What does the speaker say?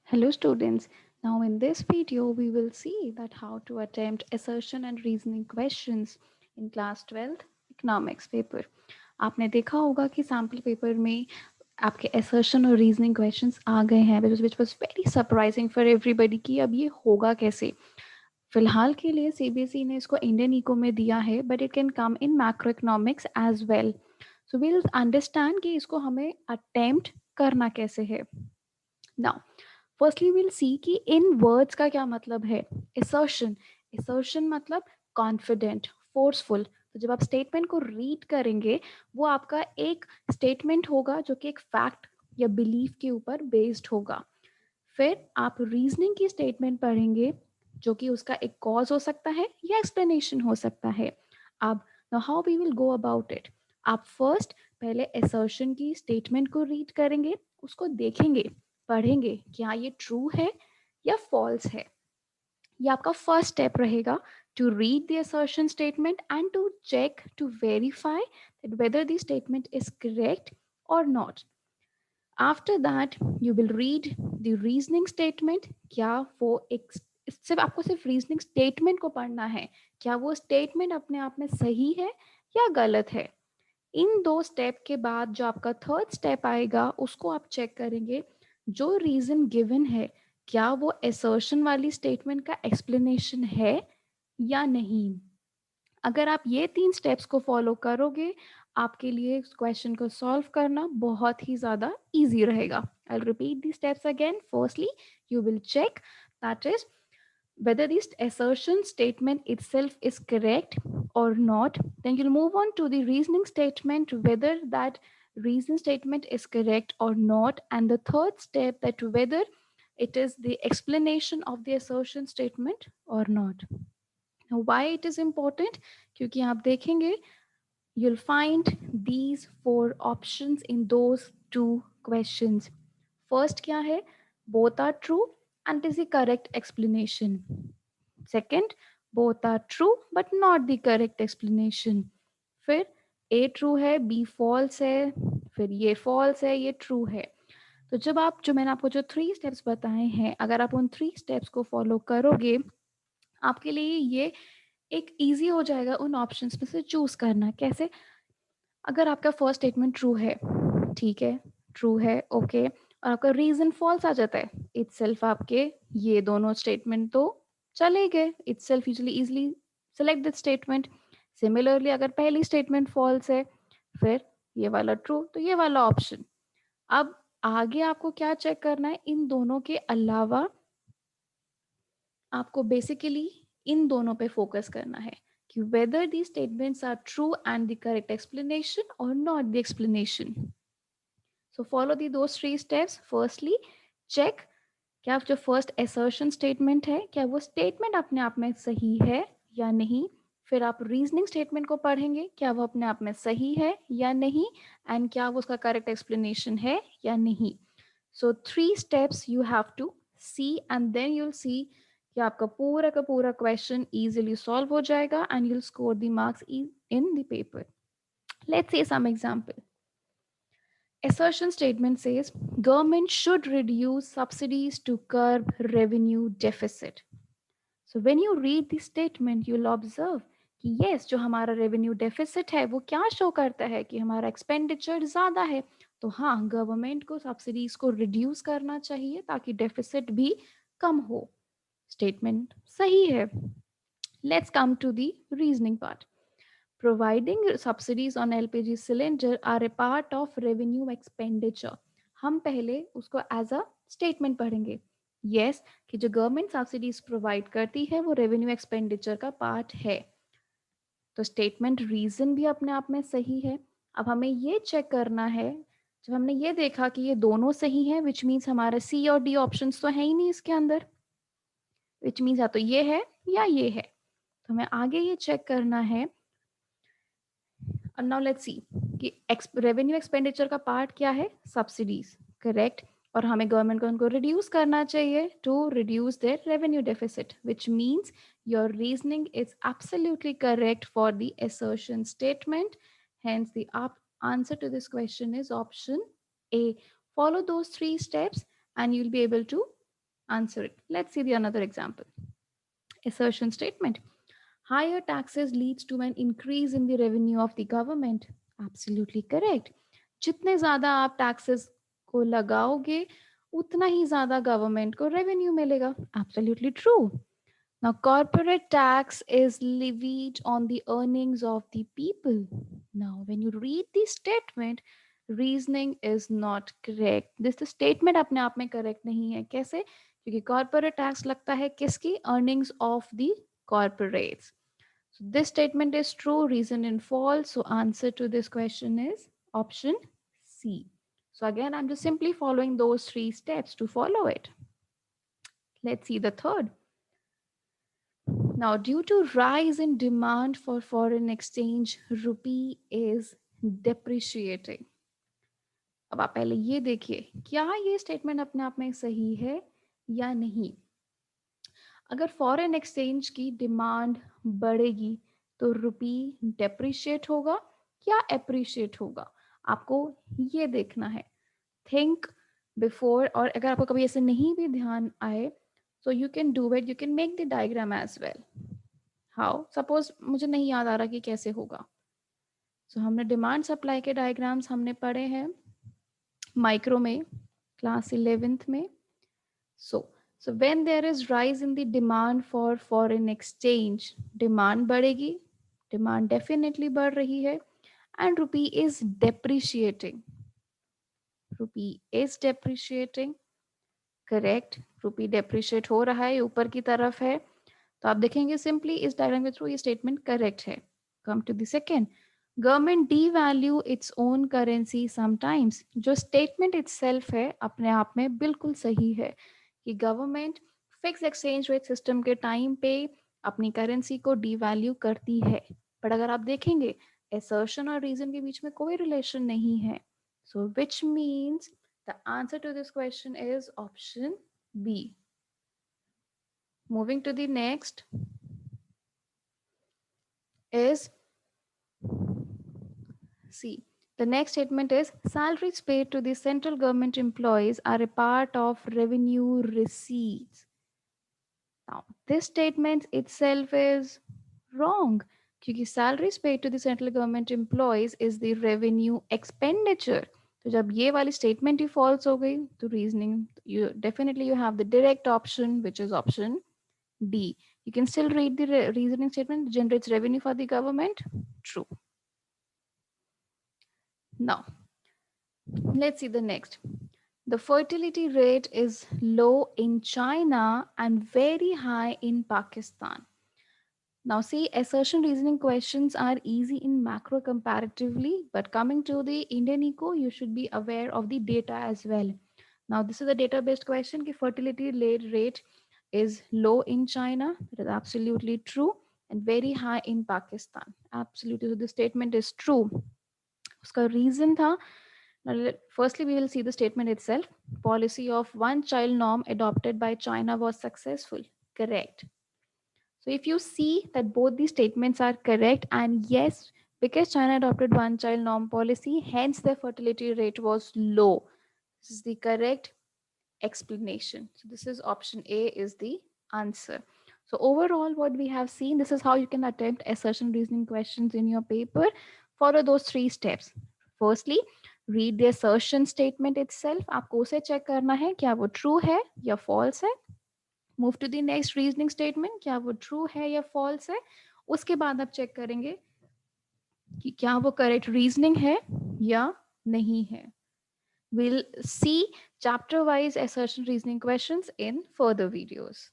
Hello students. Now in this video we will see that how to attempt assertion and reasoning questions in class 12th economics paper. आपने देखा होगा कि sample paper में आपके assertion और reasoning questions आ गए हैं which was very surprising for everybody कि अब ये होगा कैसे. फिलहाल के लिए सीबीएसई ने इसको इंडियन इको में दिया है but it can come in macro economics as well. So we'll understand कि इसको हमें अटेम्प्ट करना कैसे है. नाउ फर्स्टली विल सी कि इन वर्ड्स का क्या मतलब है. असर्शन, असर्शन मतलब कॉन्फिडेंट, फोर्सफुल. तो जब आप स्टेटमेंट को रीड करेंगे वो आपका एक स्टेटमेंट होगा जो कि एक फैक्ट या बिलीफ के ऊपर बेस्ड होगा. फिर आप रीजनिंग की स्टेटमेंट पढ़ेंगे जो कि उसका एक कॉज हो सकता है या एक्सप्लेनेशन हो सकता है. अब now how we will go about it. आप फर्स्ट पहले असर्शन की स्टेटमेंट को रीड करेंगे, उसको देखेंगे, पढ़ेंगे क्या ये ट्रू है या फॉल्स है. ये आपका फर्स्ट स्टेप रहेगा to read the assertion statement and to check to verify that whether the statement is correct और not. After that you will read the reasoning statement. क्या वो एक सिर्फ आपको सिर्फ रीजनिंग स्टेटमेंट को पढ़ना है, क्या वो स्टेटमेंट अपने आप में सही है या गलत है. इन दो स्टेप के बाद जो आपका थर्ड स्टेप आएगा उसको आप चेक करेंगे जो रीजन गिवन है क्या वो असर्शन वाली स्टेटमेंट का एक्सप्लेनेशन है या नहीं. अगर आप ये तीन स्टेप्स को फॉलो करोगे आपके लिए इस क्वेश्चन को सॉल्व करना बहुत ही ज़्यादा इजी रहेगा. I will repeat the steps again. Firstly you will check that is whether this assertion statement itself is correct or not. Then you'll move on to the reasoning statement, whether that reason statement is correct or not. And the third step, that whether it is the explanation of the assertion statement or not. Now why it is important? क्योंकि आप देखेंगे you'll find these four options in those two questions. First क्या है? Both are true and is the correct explanation. Second, both are true but not the correct explanation. फिर A true है, B false है, फिर ये false है, ये true है. तो जब आप जो मैंने आपको जो 3 स्टेप्स बताए हैं अगर आप उन 3 स्टेप्स को फॉलो करोगे आपके लिए ये एक इजी हो जाएगा उन ऑप्शंस में से चूज करना. कैसे? अगर आपका फर्स्ट स्टेटमेंट ट्रू है, ठीक है, ट्रू है, ओके, और आपका रीजन फॉल्स आ जाता है इटसेल्फ, आपके ये दोनों स्टेटमेंट तो चले गए itself. Usually easily select this statement. Similarly अगर पहली स्टेटमेंट फॉल्स है फिर ये वाला ट्रू तो ये वाला ऑप्शन. अब आगे आपको क्या चेक करना है, इन दोनों के अलावा आपको बेसिकली इन दोनों पे फोकस करना है कि whether these statements are true and the correct explanation or not the explanation. So follow those three steps. Firstly, check क्या जो फर्स्ट assertion statement है क्या वो statement अपने आप में सही है या नहीं. फिर आप रीजनिंग स्टेटमेंट को पढ़ेंगे क्या वो अपने आप में सही है या नहीं एंड क्या वो उसका करेक्ट एक्सप्लेनेशन है या नहीं. So 3 steps you have to see and then you'll see कि आपका पूरा का पूरा क्वेश्चन इजीली सॉल्व हो जाएगा and you'll score the marks in the paper. Let's say some example. Assertion statement says government should reduce subsidies to curb revenue deficit. So when you read this statement, you'll observe कि yes, जो हमारा revenue deficit है वो क्या show करता है कि हमारा एक्सपेंडिचर ज़्यादा है. तो हाँ, गवर्नमेंट को सब्सिडीज को रिड्यूस करना चाहिए ताकि डेफिसिट भी कम हो. स्टेटमेंट सही है. Let's come to the reasoning part. Providing subsidies on LPG cylinder are a part of revenue expenditure. हम पहले उसको एज अ स्टेटमेंट पढ़ेंगे. यस कि जो गवर्नमेंट सब्सिडीज प्रोवाइड करती है वो रेवेन्यू एक्सपेंडिचर का पार्ट है. तो स्टेटमेंट रीजन भी अपने आप में सही है. अब हमें ये चेक करना है जब हमने ये देखा कि ये दोनों सही है विच मीन्स हमारे सी और डी ऑप्शन तो है ही नहीं इसके अंदर, विच मीन्स या तो ये है या ये है. तो हमें आगे ये चेक करना है. नाउ लेट्स सी कि रेवेन्यू एक्सपेंडिचर का पार्ट क्या है, सब्सिडीज, करेक्ट. और हमें गवर्नमेंट को उनको रिड्यूस करना चाहिए to reduce their revenue deficit which means your reasoning is absolutely correct for the assertion statement. Hence the answer to this question is option A. Follow those 3 steps and you'll be able to Answer it. Let's see the another example. Assertion statement. Higher taxes leads to an increase in the revenue of the government. Absolutely correct. जितने ज़्यादा आप taxes को लगाओगे उतना ही ज़्यादा government को revenue मिलेगा. Absolutely true. Now, corporate tax is levied on the earnings of the people. Now, when you read the statement, reasoning is not correct. This the statement अपने आप में correct नहीं है. कैसे? क्योंकि corporate tax लगता है किसकी? Earnings of the corporates. So this statement is true, reason in false. So answer to this question is option C. So again, I'm just simply following those three steps to follow it. Let's see the third. Now, due to rise in demand for foreign exchange, rupee is depreciating. अब आप पहले ये देखिए क्या ये statement अपने आप में सही है या नहीं. अगर फॉरेन एक्सचेंज की डिमांड बढ़ेगी तो रुपी डेप्रिशिएट होगा या एप्रिशिएट होगा, आपको ये देखना है. थिंक बिफोर, और अगर आपको कभी ऐसे नहीं भी ध्यान आए so you can do it, you can make the diagram as well. How? Suppose मुझे नहीं याद आ रहा कि कैसे होगा. So हमने डिमांड सप्लाई के डायग्राम्स हमने पढ़े हैं माइक्रो में क्लास 11th में. So when there is rise in the demand for foreign exchange, demand बढ़ेगी, डिमांड डेफिनेटली बढ़ रही है, and rupee is depreciating. Rupee is depreciating. Correct, रूपी डेप्रिशिएट हो रहा है, ऊपर की तरफ है. तो आप देखेंगे सिंपली इस डायग्राम के थ्रू ये स्टेटमेंट करेक्ट है. Come to the second. Government devalue its own currency sometimes. जो स्टेटमेंट इटसेल्फ है अपने आप में बिल्कुल सही है कि government fix exchange rate system के टाइम पे अपनी करेंसी को डी वैल्यू करती है. बट अगर आप देखेंगे असर्शन और रीजन के बीच में कोई रिलेशन नहीं है. So which means the answer to this question is option B. Moving to the next is C. The next statement is salaries paid to the central government employees are a part of revenue receipts. Now, this statement itself is wrong क्योंकि salaries paid to the central government employees is the revenue expenditure. तो जब ये वाली statement ही false हो गई तो reasoning you definitely you have the direct option which is option D. You can still read the reasoning statement. Generates revenue for the government. True. Now, let's see the next. The fertility rate is low in China and very high in Pakistan. Now, see, assertion reasoning questions are easy in macro comparatively, but coming to the Indian eco, you should be aware of the data as well. Now, this is a data-based question. Ki fertility rate is low in China. That is absolutely true, and very high in Pakistan. Absolutely. So the statement is true. Uska reason tha. Now, firstly, we will see the statement itself. Policy of one child norm adopted by China was successful. Correct. So if you see that both these statements are correct, and yes, because China adopted one child norm policy, hence their fertility rate was low. This is the correct explanation. So this is option A is the answer. So overall, what we have seen, this is how you can attempt assertion reasoning questions in your paper. Follow those three steps. Firstly, read the assertion statement itself. आपको उसे check करना है क्या वो true है या false है. Move to the next reasoning statement, क्या वो ट्रू है या फॉल्स है. उसके बाद आप चेक करेंगे कि क्या वो करेक्ट रीजनिंग है या नहीं है. We'll see chapter wise assertion reasoning questions in further videos.